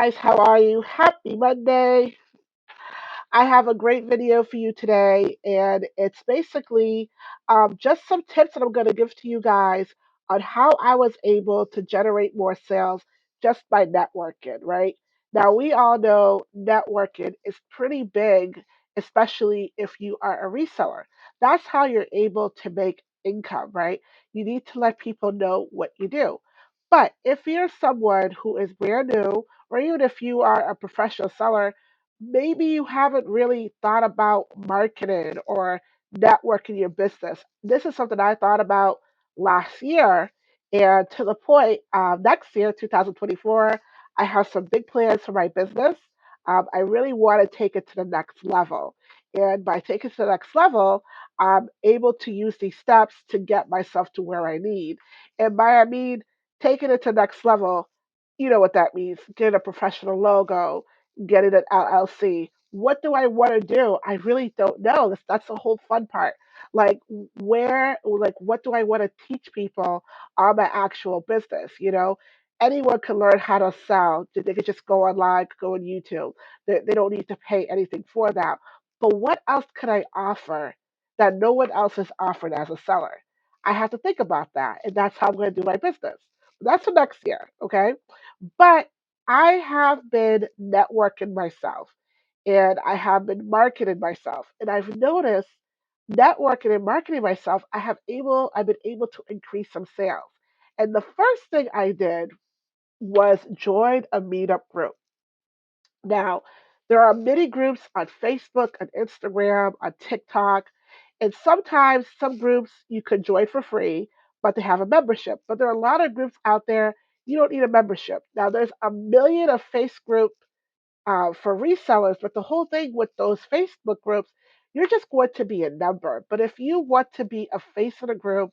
guys, how are you? Happy Monday. I have a great video for you today, and it's basically just some tips that I'm going to give to you guys on how I was able to generate more sales just by networking, right? Now, we all know networking is pretty big, especially if you are a reseller. That's how you're able to make income, right? You need to let people know what you do. But if you're someone who is brand new, or even if you are a professional seller, maybe you haven't really thought about marketing or networking your business. This is something I thought about last year, and to the point, next year, 2024, I have some big plans for my business. I really want to take it to the next level. And by taking it to the next level, I'm able to use these steps to get myself to where I need. And by I mean taking it to the next level, you know what that means. Get a professional logo, getting an LLC. What do I want to do? I really don't know. That's the whole fun part. Like what do I want to teach people on my actual business? Anyone can learn how to sell. They could just go online, go on YouTube. They don't need to pay anything for that. But what else could I offer that no one else has offered as a seller? I have to think about that, and that's how I'm going to do my business. That's for next year, okay? But I have been networking myself and I have been marketing myself. And I've noticed networking and marketing myself, I've been able to increase some sales. And the first thing I did was join a meetup group. Now, there are many groups on Facebook, on Instagram, on TikTok, and sometimes some groups you can join for free, but they have a membership. But there are a lot of groups out there you don't need a membership. Now, there's a million of for resellers. But the whole thing with those Facebook groups, you're just going to be a number. But if you want to be a face of the group,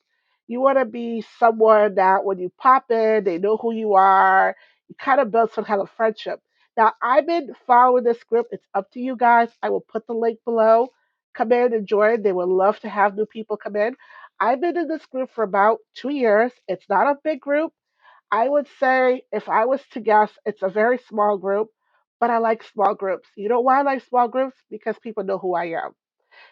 you want to be someone that when you pop in, they know who you are. You kind of build some kind of friendship. Now, I've been following this group. It's up to you guys. I will put the link below. Come in and join. They would love to have new people come in. I've been in this group for about 2 years. It's not a big group. I would say, if I was to guess, it's a very small group, but I like small groups. You know why I like small groups? Because people know who I am.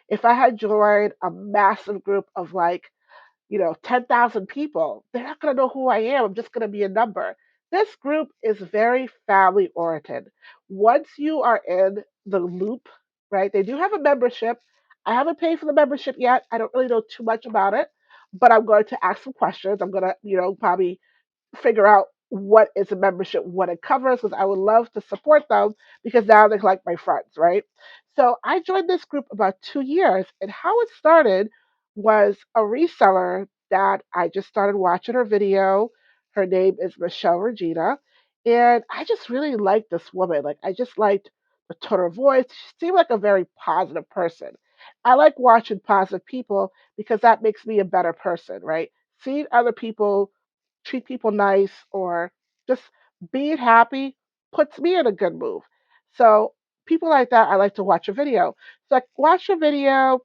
If I had joined a massive group of 10,000 people, they're not going to know who I am. I'm just going to be a number. This group is very family oriented. Once you are in the loop, right, they do have a membership. I haven't paid for the membership yet. I don't really know too much about it, but I'm going to ask some questions. I'm going to, probably figure out what is a membership, what it covers, because I would love to support them because now they're like my friends, right? So I joined this group about 2 years, and how it started was a reseller that I just started watching her video. Her name is Michelle Regina, and I just really liked this woman. Like I just liked the tone of voice. She seemed like a very positive person. I like watching positive people because that makes me a better person, right? Seeing other people treat people nice or just being happy puts me in a good mood. So people like that, I like to watch a video. So I watch a video.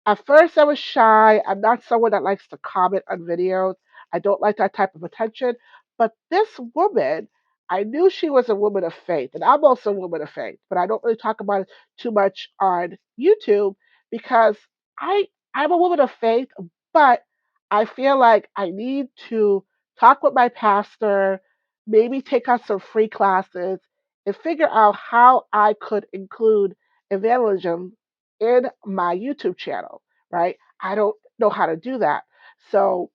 At first, I was shy. I'm not someone that likes to comment on videos. I don't like that type of attention. But this woman, I knew she was a woman of faith, and I'm also a woman of faith. But I don't really talk about it too much on YouTube because I I'm a woman of faith, but I feel like I need to talk with my pastor, maybe take on some free classes, and figure out how I could include evangelism in my YouTube channel, right? I don't know how to do that. So,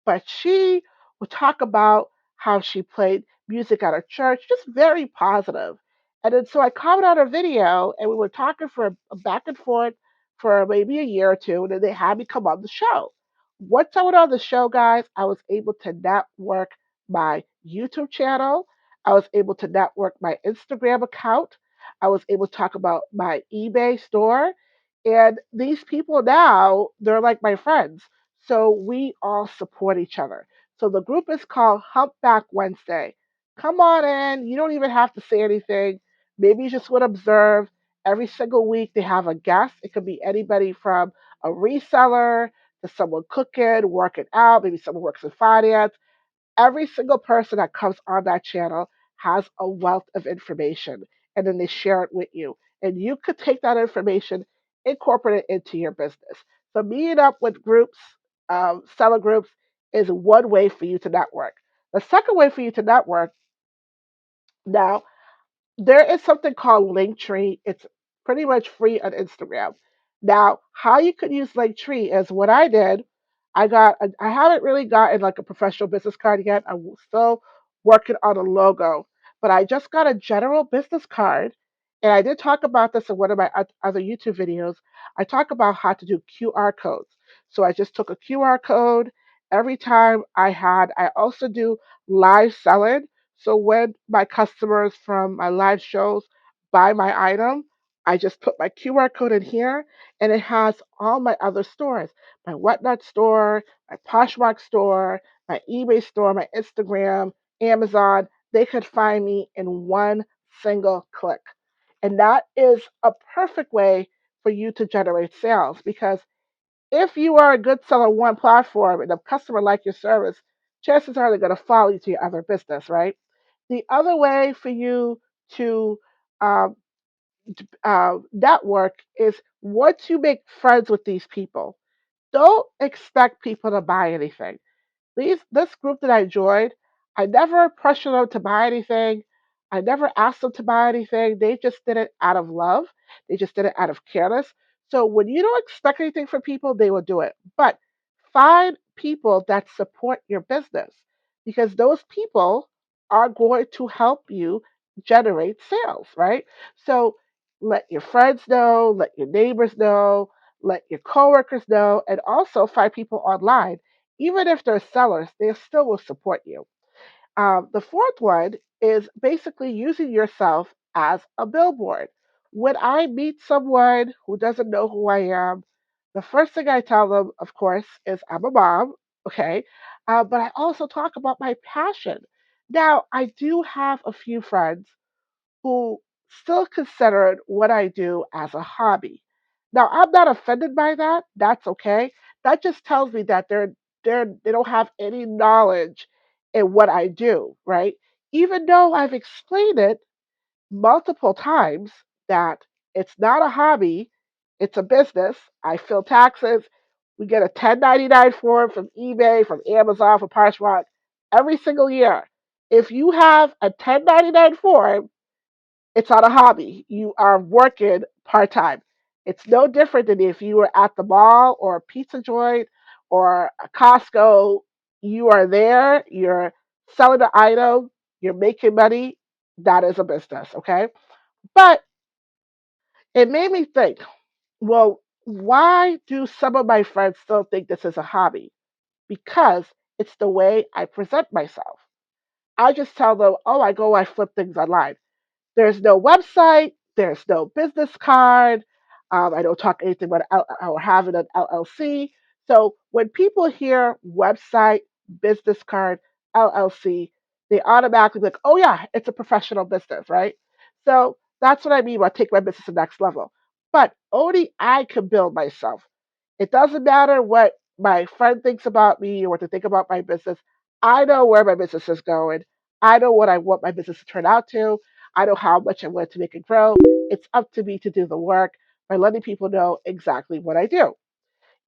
but she would talk about how she played music at her church, just very positive. And then so I commented on her video and we were talking for a back and forth for maybe a year or two, and then they had me come on the show. Once I went on the show, guys, I was able to network my YouTube channel. I was able to network my Instagram account. I was able to talk about my eBay store. And these people now, they're like my friends. So we all support each other. So the group is called Humpback Wednesday. Come on in. You don't even have to say anything. Maybe you just want to observe. Every single week they have a guest. It could be anybody from a reseller to someone cooking, working out, maybe someone works in finance. Every single person that comes on that channel has a wealth of information, and then they share it with you. And you could take that information, incorporate it into your business. So meeting up with groups, seller groups, is one way for you to network. The second way for you to network now, there is something called Linktree. It's pretty much free on Instagram. Now, how you could use Linktree is what I did. I haven't really gotten like a professional business card yet. I'm still working on a logo, but I just got a general business card. And I did talk about this in one of my other YouTube videos. I talk about how to do QR codes. So I just took a QR code every time I also do live selling. So when my customers from my live shows buy my item, I just put my QR code in here, and it has all my other stores, my Whatnot store, my Poshmark store, my eBay store, my Instagram, Amazon. They could find me in one single click. And that is a perfect way for you to generate sales, because if you are a good seller on one platform and the customer like your service, chances are they're going to follow you to your other business, right? The other way for you to um, network is once you make friends with these people, don't expect people to buy anything. This group that I joined, I never pressured them to buy anything. I never asked them to buy anything. They just did it out of love. They just did it out of careness. So when you don't expect anything from people, they will do it. But find people that support your business, because those people are going to help you generate sales, right? So let your friends know, let your neighbors know, let your coworkers know, and also find people online. Even if they're sellers, they still will support you. The fourth one is basically using yourself as a billboard. When I meet someone who doesn't know who I am, the first thing I tell them, of course, is I'm a mom, okay? But I also talk about my passion. Now, I do have a few friends who still considered what I do as a hobby. Now, I'm not offended by that. That's okay. That just tells me that they don't have any knowledge in what I do, right? Even though I've explained it multiple times that it's not a hobby, it's a business. I fill taxes. We get a 1099 form from eBay, from Amazon, from Poshmark every single year. If you have a 1099 form, it's not a hobby. You are working part time. It's no different than if you were at the mall or a pizza joint or a Costco. You are there, you're selling an item, you're making money. That is a business, okay? But it made me think, well, why do some of my friends still think this is a hobby? Because it's the way I present myself. I just tell them, oh, I flip things online. There's no website. There's no business card. I don't talk anything about or having an LLC. So when people hear website, business card, LLC, they automatically like, oh yeah, it's a professional business, right? So that's what I mean by take my business to the next level. But only I can build myself. It doesn't matter what my friend thinks about me or what they think about my business. I know where my business is going. I know what I want my business to turn out to. I know how much I want to make it grow. It's up to me to do the work by letting people know exactly what I do.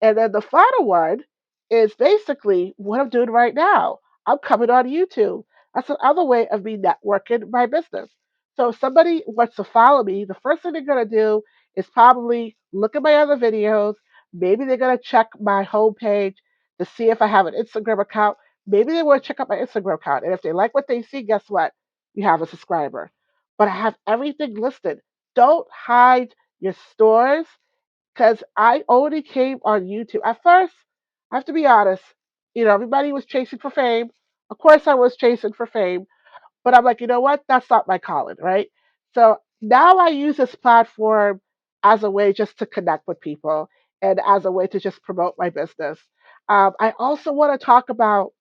And then the final one is basically what I'm doing right now. I'm coming on YouTube. That's another way of me networking my business. So if somebody wants to follow me, the first thing they're going to do is probably look at my other videos. Maybe they're going to check my homepage to see if I have an Instagram account. Maybe they want to check out my Instagram account. And if they like what they see, guess what? You have a subscriber. But I have everything listed. Don't hide your stores, because I only came on YouTube. At first, I have to be honest, everybody was chasing for fame. Of course, I was chasing for fame, but I'm like, you know what? That's not my calling, right? So now I use this platform as a way just to connect with people and as a way to just promote my business. I also want to talk about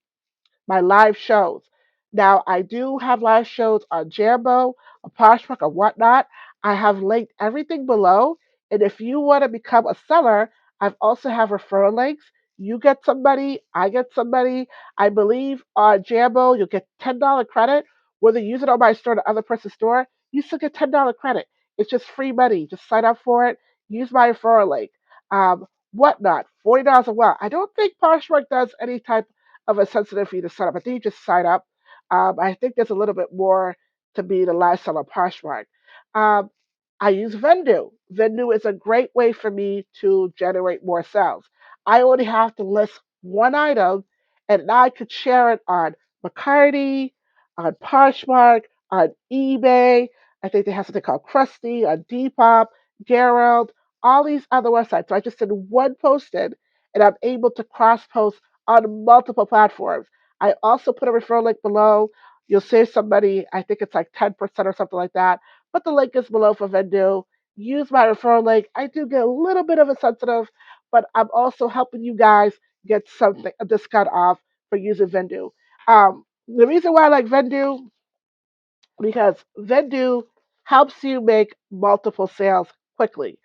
my live shows. Now, I do have live shows on Jambo, on Poshmark, or whatnot. I have linked everything below. And if you want to become a seller, I've also have referral links. You get somebody, I get somebody. I believe on Jambo, you'll get $10 credit, whether you use it on my store or the other person's store, you still get $10 credit. It's just free money. Just sign up for it. Use my referral link. Um, Whatnot, $40 a while. I don't think Poshmark does any type of a sensitive for you to sign up. I think you just sign up. I think there's a little bit more to be the lifestyle of Poshmark. Um, I use Vendoo. Vendoo is a great way for me to generate more sales. I only have to list one item, and now I could share it on McCarty, on Poshmark, on eBay. I think they have something called Krusty, on Depop, Gerald, all these other websites. So I just did one posted, and I'm able to cross post on multiple platforms. I also put a referral link below. You'll save some money. I think it's like 10% or something like that. But the link is below for Vendoo. Use my referral link. I do get a little bit of a sensitive, but I'm also helping you guys get something a discount off for using Vendoo. The reason why I like Vendoo because Vendoo helps you make multiple sales quickly.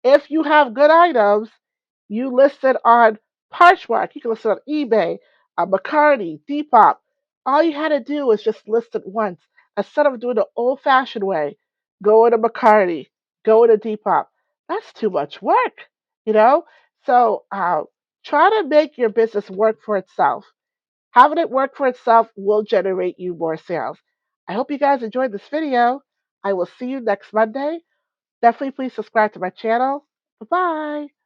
If you have good items, you list it on Poshmark. You can list it on eBay, McCarty, Depop. All you had to do is just list it once instead of doing the old-fashioned way. Go to McCarty, go to Depop. That's too much work, you know. So try to make your business work for itself. Having it work for itself will generate you more sales. I hope you guys enjoyed this video. I will see you next Monday. Definitely please subscribe to my channel. Bye-bye.